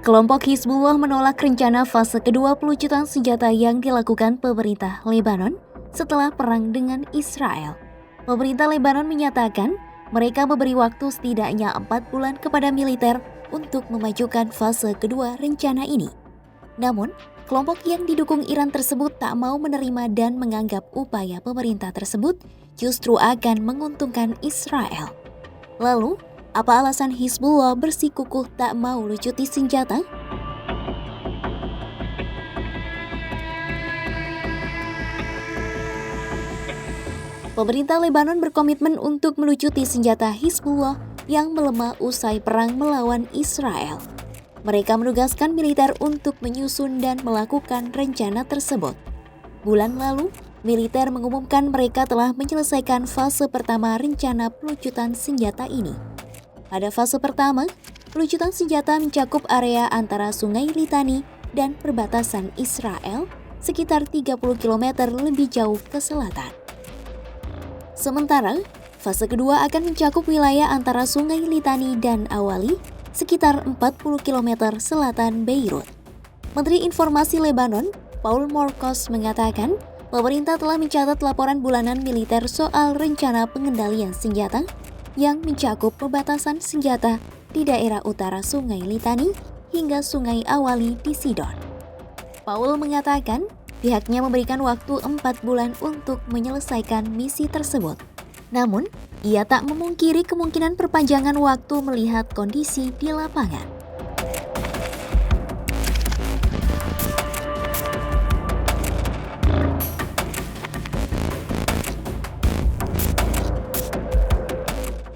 Kelompok Hizbullah menolak rencana fase kedua pelucutan senjata yang dilakukan pemerintah Lebanon setelah perang dengan Israel. Pemerintah Lebanon menyatakan mereka memberi waktu setidaknya 4 bulan kepada militer untuk memajukan fase kedua rencana ini. Namun, kelompok yang didukung Iran tersebut tak mau menerima dan menganggap upaya pemerintah tersebut justru akan menguntungkan Israel. Lalu, apa alasan Hizbullah bersikukuh tak mau lucuti senjata? Pemerintah Lebanon berkomitmen untuk melucuti senjata Hizbullah yang melemah usai perang melawan Israel. Mereka menugaskan militer untuk menyusun dan melakukan rencana tersebut. Bulan lalu, militer mengumumkan mereka telah menyelesaikan fase pertama rencana pelucutan senjata ini. Pada fase pertama, pelucutan senjata mencakup area antara Sungai Litani dan perbatasan Israel sekitar 30 km lebih jauh ke selatan. Sementara, fase kedua akan mencakup wilayah antara Sungai Litani dan Awali sekitar 40 km selatan Beirut. Menteri Informasi Lebanon, Paul Morkos mengatakan, pemerintah telah mencatat laporan bulanan militer soal rencana pengendalian senjata yang mencakup perbatasan senjata di daerah utara Sungai Litani hingga Sungai Awali di Sidon. Paul mengatakan pihaknya memberikan waktu 4 bulan untuk menyelesaikan misi tersebut. Namun, ia tak memungkiri kemungkinan perpanjangan waktu melihat kondisi di lapangan.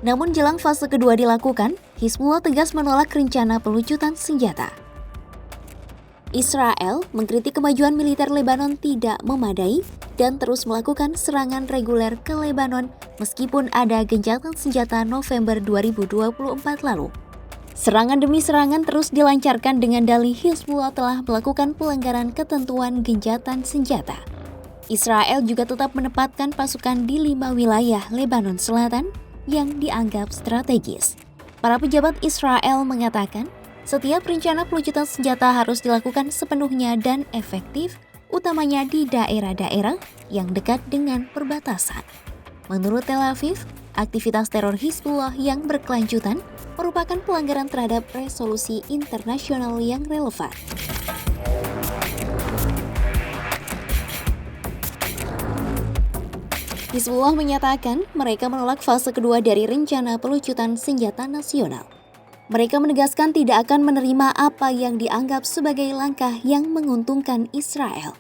Namun jelang fase kedua dilakukan, Hizbullah tegas menolak rencana pelucutan senjata. Israel mengkritik kemajuan militer Lebanon tidak memadai dan terus melakukan serangan reguler ke Lebanon meskipun ada gencatan senjata November 2024 lalu. Serangan demi serangan terus dilancarkan dengan dalih Hizbullah telah melakukan pelanggaran ketentuan gencatan senjata. Israel juga tetap menempatkan pasukan di 5 wilayah Lebanon Selatan yang dianggap strategis. Para pejabat Israel mengatakan, setiap rencana pelucutan senjata harus dilakukan sepenuhnya dan efektif, utamanya di daerah-daerah yang dekat dengan perbatasan. Menurut Tel Aviv, aktivitas teror Hizbullah yang berkelanjutan merupakan pelanggaran terhadap resolusi internasional yang relevan. Hizbullah menyatakan mereka menolak fase kedua dari rencana pelucutan senjata nasional. Mereka menegaskan tidak akan menerima apa yang dianggap sebagai langkah yang menguntungkan Israel.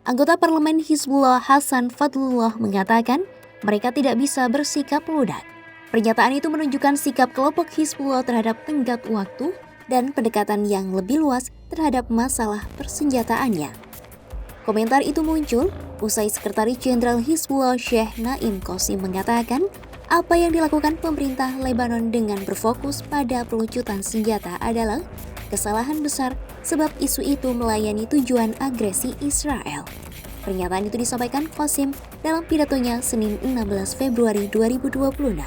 Anggota parlemen Hizbullah Hasan Fadlullah mengatakan mereka tidak bisa bersikap lunak. Pernyataan itu menunjukkan sikap kelompok Hizbullah terhadap tenggat waktu dan pendekatan yang lebih luas terhadap masalah persenjataannya. Komentar itu muncul usai Sekretaris Jenderal Hizbullah Sheikh Naim Qasim mengatakan apa yang dilakukan pemerintah Lebanon dengan berfokus pada pelucutan senjata adalah kesalahan besar sebab isu itu melayani tujuan agresi Israel. Pernyataan itu disampaikan Qasim dalam pidatonya Senin 16 Februari 2026.